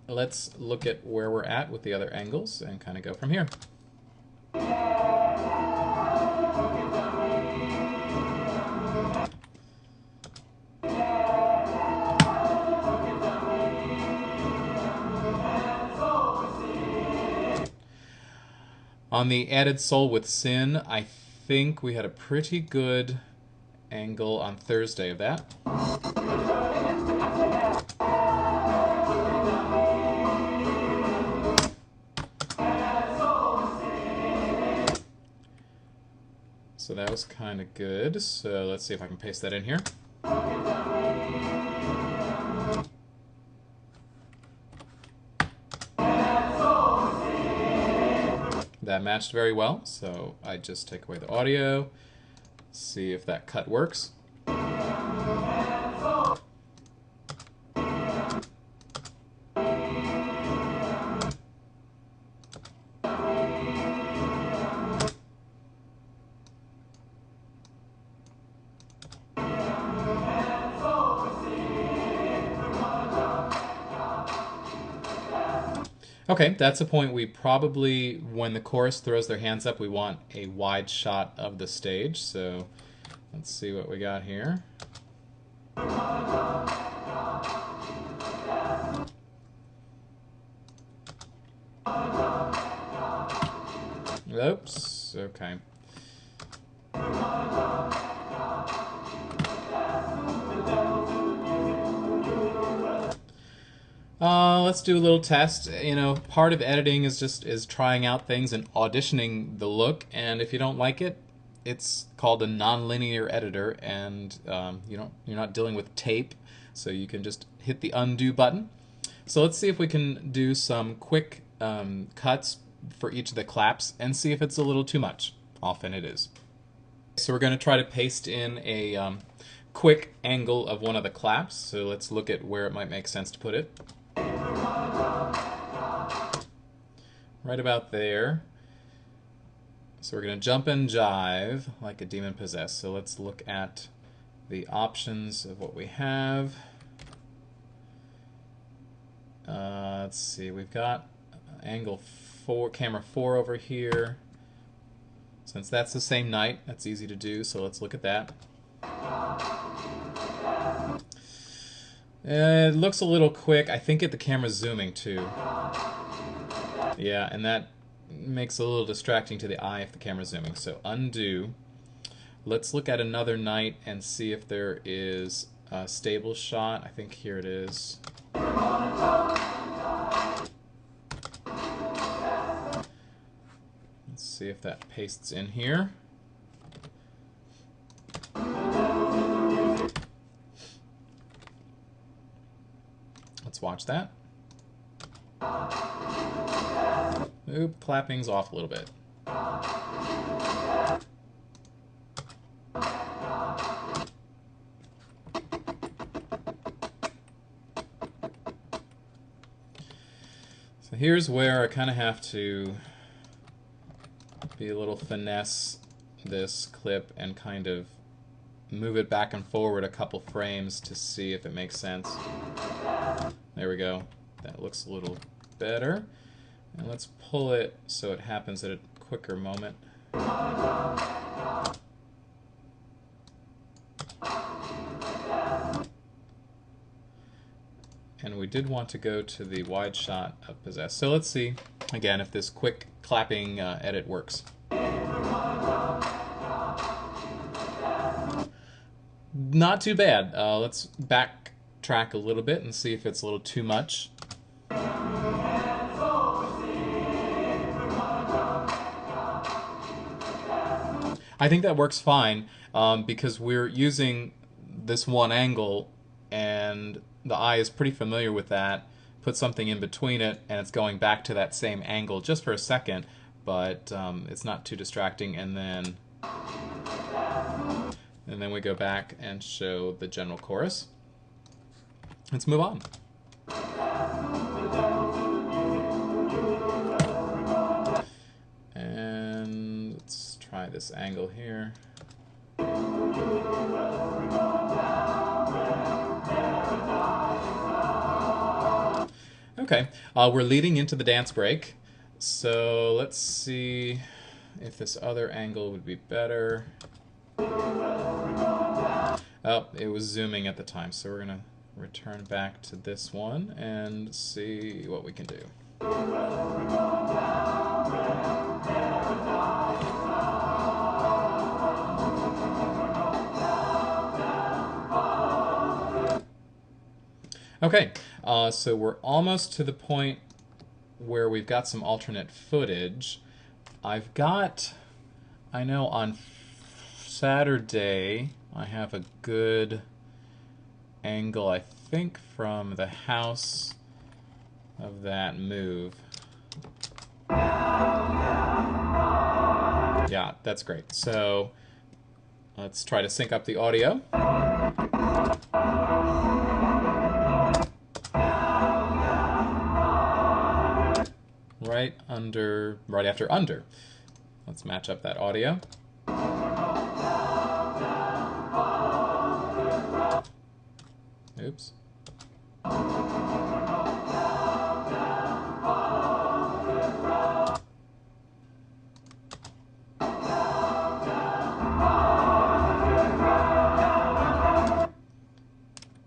let's look at where we're at with the other angles and kind of go from here. On the added soul with sin, I think we had a pretty good angle on Thursday of that. So that was kind of good. So let's see if I can paste that in here. That matched very well, so I just take away the audio, see if that cut works. Okay, that's a point we probably, when the chorus throws their hands up, we want a wide shot of the stage. So let's see what we got here. Oops, okay. Let's do a little test. You know, part of editing is trying out things and auditioning the look. And if you don't like it, it's called a non-linear editor, and you're not dealing with tape, so you can just hit the undo button. So let's see if we can do some quick cuts for each of the claps and see if it's a little too much. Often it is. So we're going to try to paste in a quick angle of one of the claps. So let's look at where it might make sense to put it. Right about there. So we're going to jump and jive like a demon possessed. So let's look at the options of what we have. Let's see, we've got angle 4, camera 4 over here. Since that's the same night, that's easy to do, so let's look at that. It looks a little quick. I think the camera's zooming too. Yeah, and that makes it a little distracting to the eye if the camera's zooming. So undo. Let's look at another night and see if there is a stable shot. I think here it is. Let's see if that pastes in here. Let's watch that. Oop, clapping's off a little bit. So here's where I kind of have to be a little finesse this clip and kind of move it back and forward a couple frames to see if it makes sense. There we go. That looks a little better. And let's pull it so it happens at a quicker moment. And we did want to go to the wide shot of Possess. So let's see, again, if this quick clapping edit works. Not too bad. Let's backtrack a little bit and see if it's a little too much. I think that works fine because we're using this one angle and the eye is pretty familiar with that. Put something in between it and it's going back to that same angle just for a second, but it's not too distracting. And then we go back and show the general chorus. Let's move on. And let's try this angle here. Okay, we're leading into the dance break, so let's see if this other angle would be better. Oh, it was zooming at the time, so we're gonna return back to this one and see what we can do. Okay, so we're almost to the point where we've got some alternate footage. I've got, I know on Saturday I have a good angle, I think, from the house of that move. Yeah, that's great. So let's try to sync up the audio. Right after under. Let's match up that audio. Oops.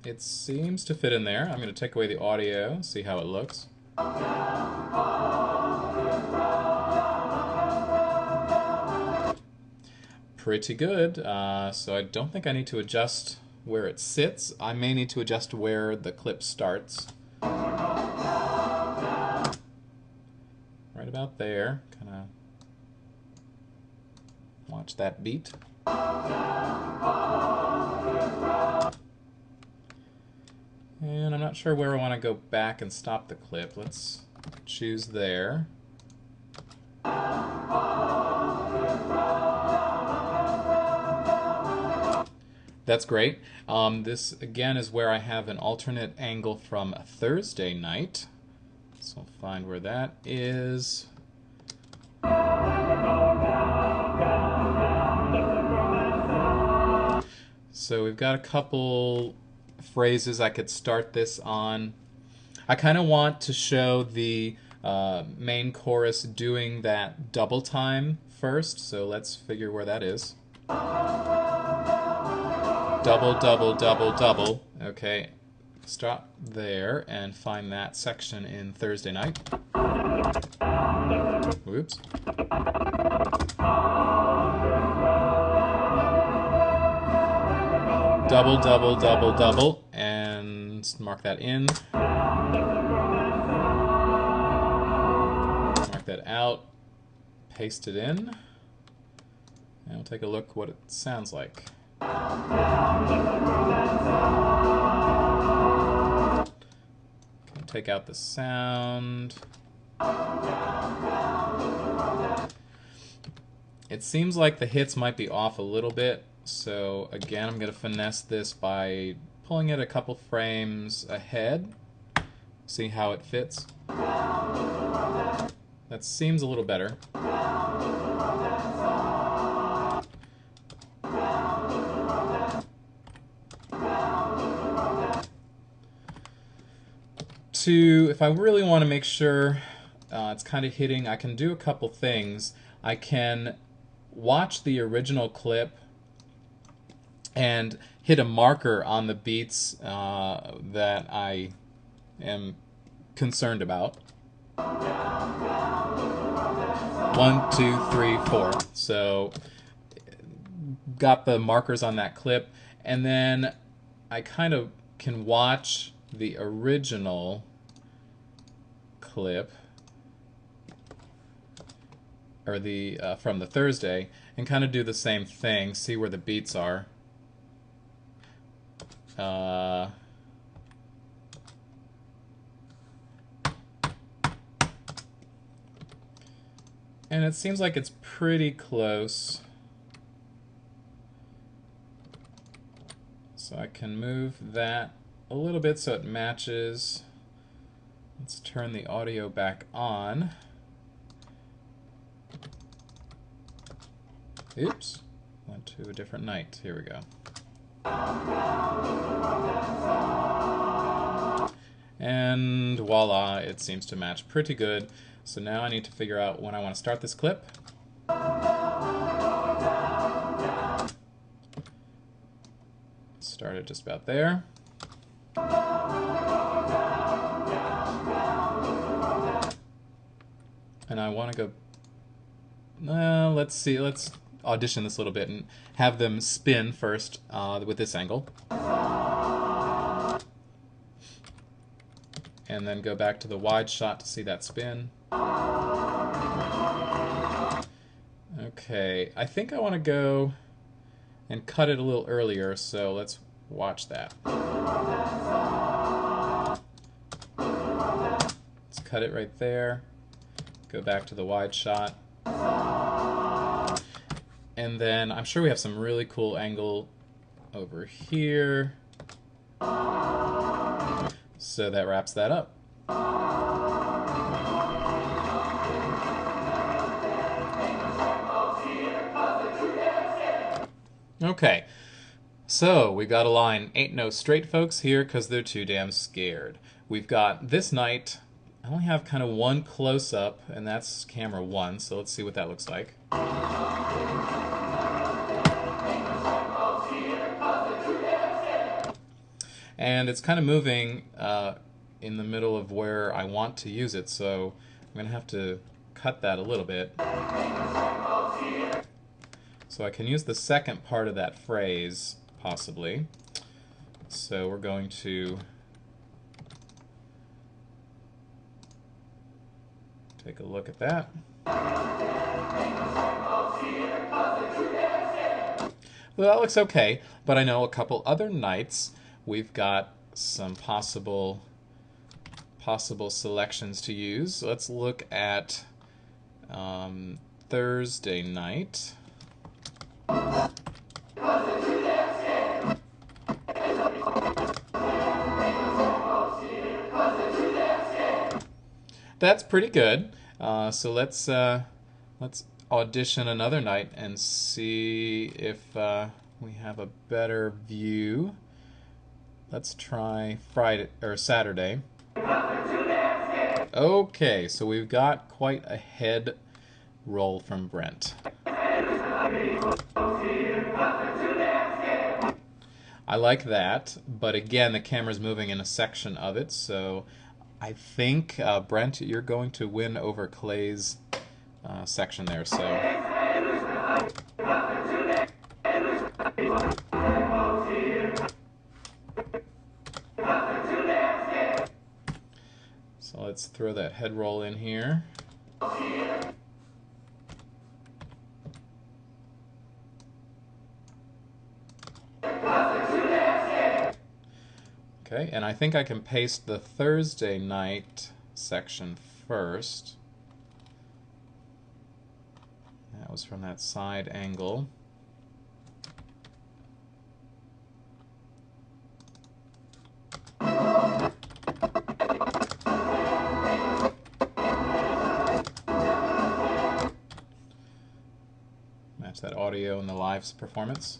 It seems to fit in there. I'm going to take away the audio, see how it looks. Pretty good. So I don't think I need to adjust where it sits. I may need to adjust where the clip starts. Right about there. Kind of watch that beat. And I'm not sure where I want to go back and stop the clip. Let's choose there. That's great. This again is where I have an alternate angle from Thursday night. So I'll find where that is. So we've got a couple phrases I could start this on. I kind of want to show the main chorus doing that double time first, so let's figure where that is. Double, double, double, double. Okay, stop there and find that section in Thursday night. Whoops. Double, double, double, double, and mark that in. Mark that out. Paste it in. And we'll take a look what it sounds like. Take out the sound. It seems like the hits might be off a little bit, so again I'm going to finesse this by pulling it a couple frames ahead. See how it fits. That seems a little better. If I really want to make sure it's kind of hitting, I can do a couple things. I can watch the original clip and hit a marker on the beats that I am concerned about. 1, 2, 3, 4. So got the markers on that clip, and then I kind of can watch the original clip, or the from the Thursday, and kind of do the same thing, see where the beats are. And it seems like it's pretty close. So I can move that a little bit so it matches. Let's turn the audio back on. Oops, went to a different night. Here we go. And voila, it seems to match pretty good. So now I need to figure out when I want to start this clip. Start it just about there. And I want to go, let's see, let's audition this a little bit and have them spin first with this angle. And then go back to the wide shot to see that spin. Okay, I think I want to go and cut it a little earlier, so let's watch that. Let's cut it right there. Go back to the wide shot. And then I'm sure we have some really cool angle over here. So that wraps that up. Okay, so we've got a line, "Ain't no straight folks here 'cause they're too damn scared." We've got this night, I only have kind of one close-up, and that's camera 1, so let's see what that looks like. And it's kind of moving in the middle of where I want to use it, so I'm going to have to cut that a little bit. So I can use the second part of that phrase, possibly. So we're going to take a look at that. Well, that looks okay, but I know a couple other nights we've got some possible selections to use. Let's look at Thursday night. That's pretty good. So let's audition another night and see if we have a better view. Let's try Friday or Saturday. Okay, so we've got quite a head roll from Brent. I like that, but again, the camera's moving in a section of it, so I think, Brent, you're going to win over Clay's section there, so... So let's throw that head roll in here. Okay, and I think I can paste the Thursday night section first. That was from that side angle. Match that audio in the live performance.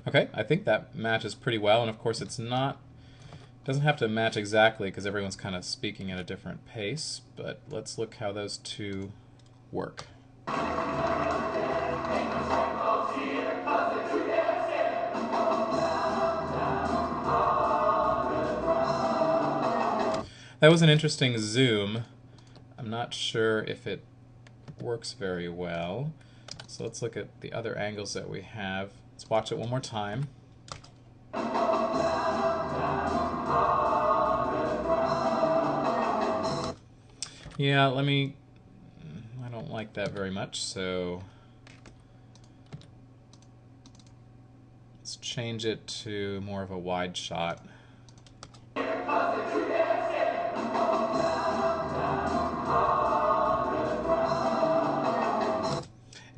Okay, I think that matches pretty well, and of course it's not, doesn't have to match exactly because everyone's kind of speaking at a different pace, but let's look how those two work. That was an interesting zoom. I'm not sure if it works very well. So let's look at the other angles that we have. Let's watch it one more time. Yeah, I don't like that very much, so let's change it to more of a wide shot.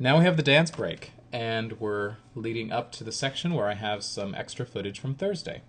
Now we have the dance break, and we're leading up to the section where I have some extra footage from Thursday.